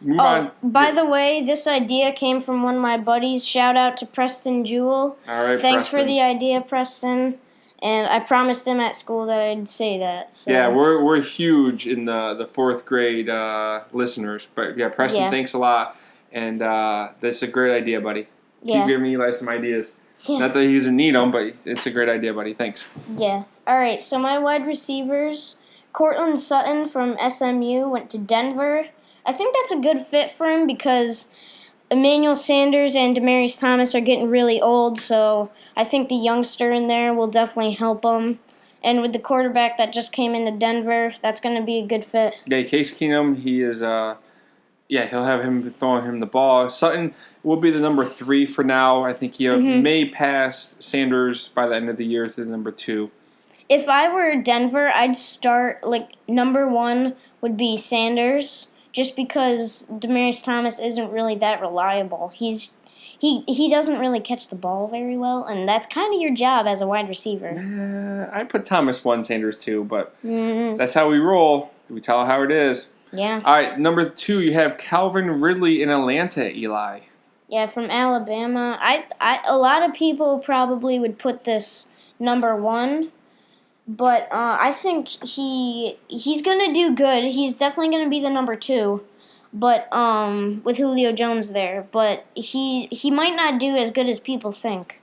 move on. By the way, this idea came from one of my buddies. Shout out to Preston Jewell. All right, Thanks Preston. for the idea, Preston. And I promised him at school that I'd say that. So. Yeah, we're huge in the fourth grade listeners. But yeah, Preston, thanks a lot. And that's a great idea, buddy. Keep giving Eli some ideas. Yeah. Not that he doesn't need them, but it's a great idea, buddy. Thanks. Yeah. All right, so my wide receivers, Cortland Sutton from SMU went to Denver. I think that's a good fit for him because Emmanuel Sanders and Demaryius Thomas are getting really old, so I think the youngster in there will definitely help him. And with the quarterback that just came into Denver, that's going to be a good fit. Yeah, Case Keenum, he is, he'll have him throwing him the ball. Sutton will be the number 3 for now. I think he may pass Sanders by the end of the year to the number 2. If I were Denver, I'd start, number 1 would be Sanders, just because Demaryius Thomas isn't really that reliable. He doesn't really catch the ball very well, and that's kind of your job as a wide receiver. I put Thomas 1, Sanders 2, but that's how we roll. We tell how it is. Yeah. All right, number 2, you have Calvin Ridley in Atlanta, Eli. Yeah, from Alabama. A lot of people probably would put this number 1, But I think he's gonna do good. He's definitely gonna be the number 2. But with Julio Jones there, but he might not do as good as people think,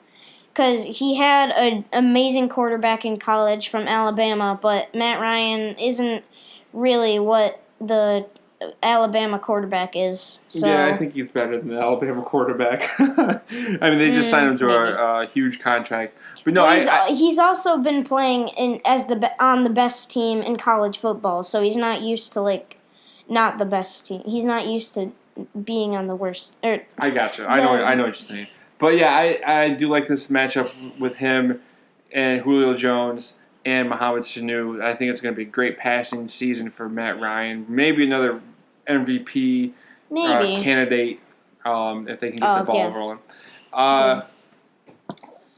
because he had an amazing quarterback in college from Alabama, but Matt Ryan isn't really what the Alabama quarterback is. So. Yeah, I think he's better than the Alabama quarterback. I mean, they just signed him to a huge contract, but no, well, he's also been playing on the best team in college football, so he's not used to not the best team. He's not used to being on the worst. I got you. I know what you're saying. But yeah, I do like this matchup with him and Julio Jones and Mohamed Sanu. I think it's going to be a great passing season for Matt Ryan. Maybe another MVP candidate if they can get the ball rolling.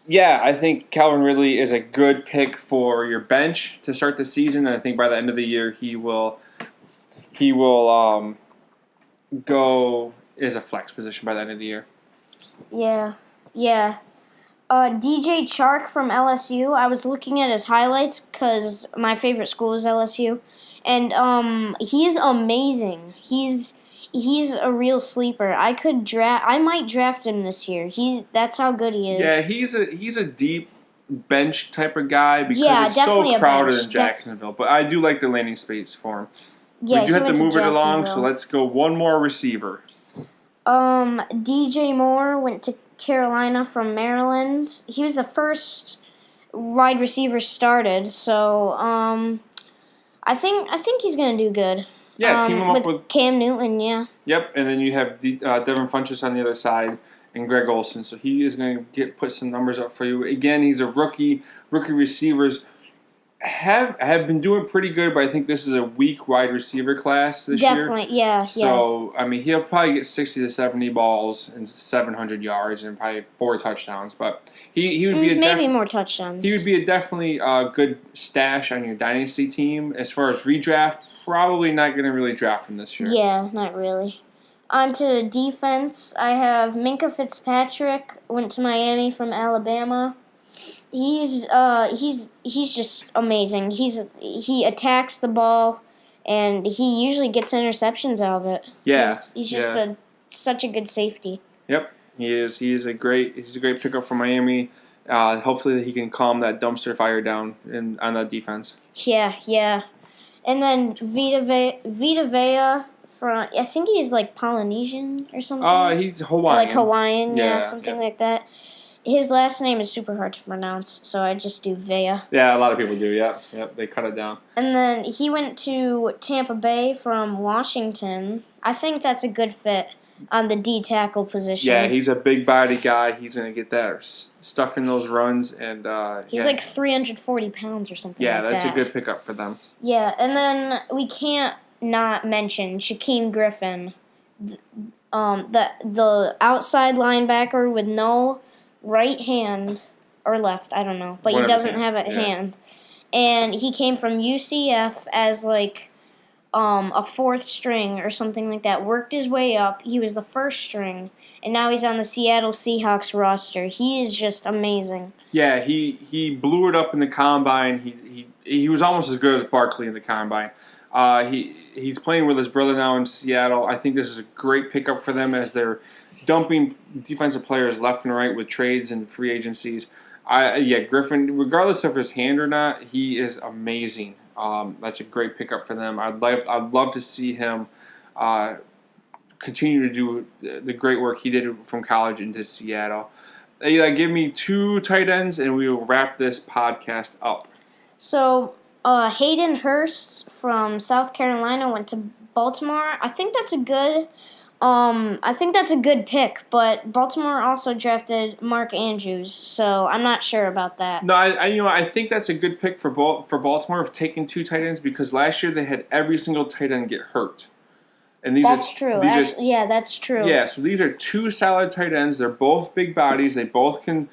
Yeah, I think Calvin Ridley is a good pick for your bench to start the season. And I think by the end of the year he will go as a flex position by the end of the year. Yeah. DJ Chark from LSU. I was looking at his highlights because my favorite school is LSU, and he's amazing. He's a real sleeper. I might draft him this year. That's how good he is. Yeah, he's a deep bench type of guy because it's so crowded in Jacksonville. But I do like the landing space for him. Yeah, we do have to move it along, so let's go one more receiver. DJ Moore went to Carolina from Maryland. He was the first wide receiver started, so I think he's gonna do good. Yeah, team him up with Cam Newton. Yeah. Yep, and then you have Devin Funchess on the other side and Greg Olsen, so he is going to put some numbers up for you. Again, he's a rookie. Rookie receivers have been doing pretty good, but I think this is a weak wide receiver class this year. Definitely, yeah. So, I mean, he'll probably get 60 to 70 balls and 700 yards and probably 4 touchdowns. But he would be maybe more touchdowns. He would be a definitely good stash on your dynasty team. As far as redraft, probably not going to really draft him this year. Yeah, not really. On to defense, I have Minkah Fitzpatrick, went to Miami from Alabama. He's just amazing. He attacks the ball, and he usually gets interceptions out of it. Yeah, he's just such a good safety. Yep, he is. He's a great pickup for Miami. Hopefully, he can calm that dumpster fire down on that defense. Yeah. And then Vita Vea from, I think he's like Polynesian or something. He's Hawaiian. Like Hawaiian, something like that. His last name is super hard to pronounce, so I just do Vea. Yeah, a lot of people do. Yep, they cut it down. And then he went to Tampa Bay from Washington. I think that's a good fit on the D tackle position. Yeah, he's a big body guy. He's going to get that stuff in those runs, and he's like 340 pounds or something. Yeah, like that's that. a good pickup for them. Yeah, and then we can't not mention Shaquem Griffin, the outside linebacker with no right hand or left, I don't know, but he doesn't have a hand. And he came from UCF as like a 4th string or something like that. Worked his way up. He was the 1st string, and now he's on the Seattle Seahawks roster. He is just amazing. Yeah, he blew it up in the combine. He was almost as good as Barkley in the combine. He's playing with his brother now in Seattle. I think this is a great pickup for them as they're dumping defensive players left and right with trades and free agencies. Griffin, regardless of his hand or not, he is amazing. That's a great pickup for them. I'd love to see him continue to do the great work he did from college into Seattle. Give me 2 tight ends, and we will wrap this podcast up. So Hayden Hurst from South Carolina went to Baltimore. I think that's a good pick, but Baltimore also drafted Mark Andrews, so I'm not sure about that. No, I think that's a good pick for Baltimore of taking 2 tight ends because last year they had every single tight end get hurt. And that's true. That's true. Yeah, so these are 2 solid tight ends. They're both big bodies. They both can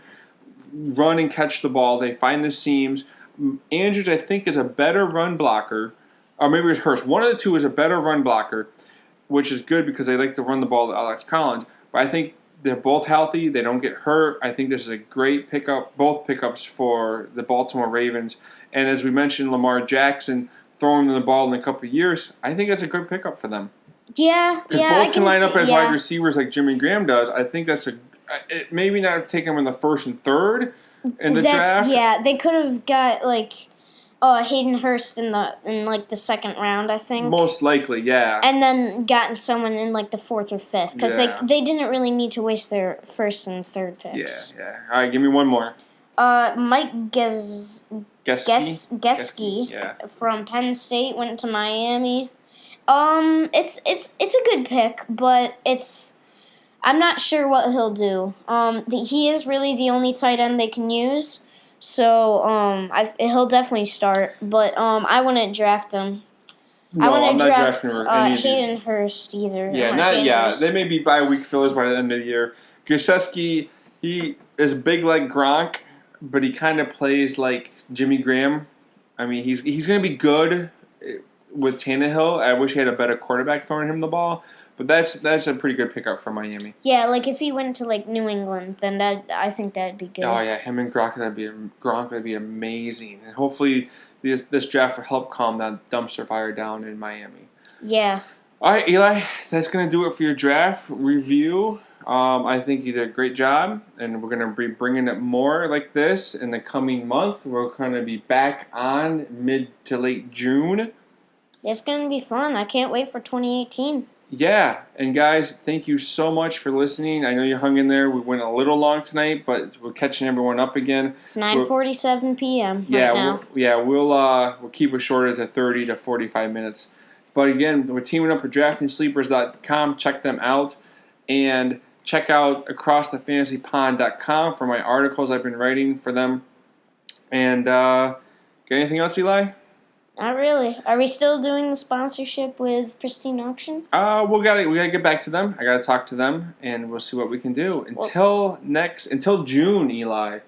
run and catch the ball. They find the seams. Andrews, I think, is a better run blocker. Or maybe it's Hurst. One of the 2 is a better run blocker, which is good because they like to run the ball to Alex Collins. But I think they're both healthy. They don't get hurt. I think this is a great pickup, both pickups for the Baltimore Ravens. And as we mentioned, Lamar Jackson throwing the ball in a couple of years, I think that's a good pickup for them. Yeah, because both can line up as wide receivers like Jimmy Graham does. I think that's maybe not take them in the first and third in the draft. Yeah, they could have got Hayden Hurst in the second round, I think. Most likely, yeah. And then gotten someone in the fourth or fifth because they didn't really need to waste their first and third picks. Yeah. All right, give me one more. Mike Gesicki from Penn State went to Miami. It's a good pick, but I'm not sure what he'll do. He is really the only tight end they can use, so he'll definitely start. But I wouldn't draft him. No, I wouldn't draft Hayden Hurst either. They may be bye-week fillers by the end of the year. Gesicki, he is big like Gronk, but he kind of plays like Jimmy Graham. I mean, he's going to be good with Tannehill. I wish he had a better quarterback throwing him the ball, but that's a pretty good pickup for Miami. Yeah, if he went to New England, then I think that'd be good. Oh yeah, him and Gronk would be amazing, and hopefully this draft will help calm that dumpster fire down in Miami. Yeah. All right, Eli, that's gonna do it for your draft review. I think you did a great job, and we're going to be bringing it more like this in the coming month. We're going to be back on mid to late June. It's going to be fun. I can't wait for 2018. Yeah, and guys, thank you so much for listening. I know you hung in there. We went a little long tonight, but we're catching everyone up again. It's 9:47 p.m. right now. We'll keep it shorter to 30 to 45 minutes. But again, we're teaming up with DraftingSleepers.com. Check them out. And check out AcrossTheFantasyPond.com for my articles I've been writing for them. And got anything else, Eli? Not really. Are we still doing the sponsorship with Pristine Auction? We gotta get back to them. I gotta talk to them, and we'll see what we can do. Until June, Eli,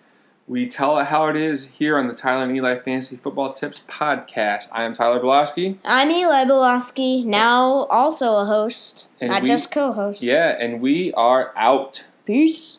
we tell it how it is here on the Tyler and Eli Fantasy Football Tips podcast. I am Tyler Belosky. I'm Eli Belosky, now also a host, not just co-host. Yeah, and we are out. Peace.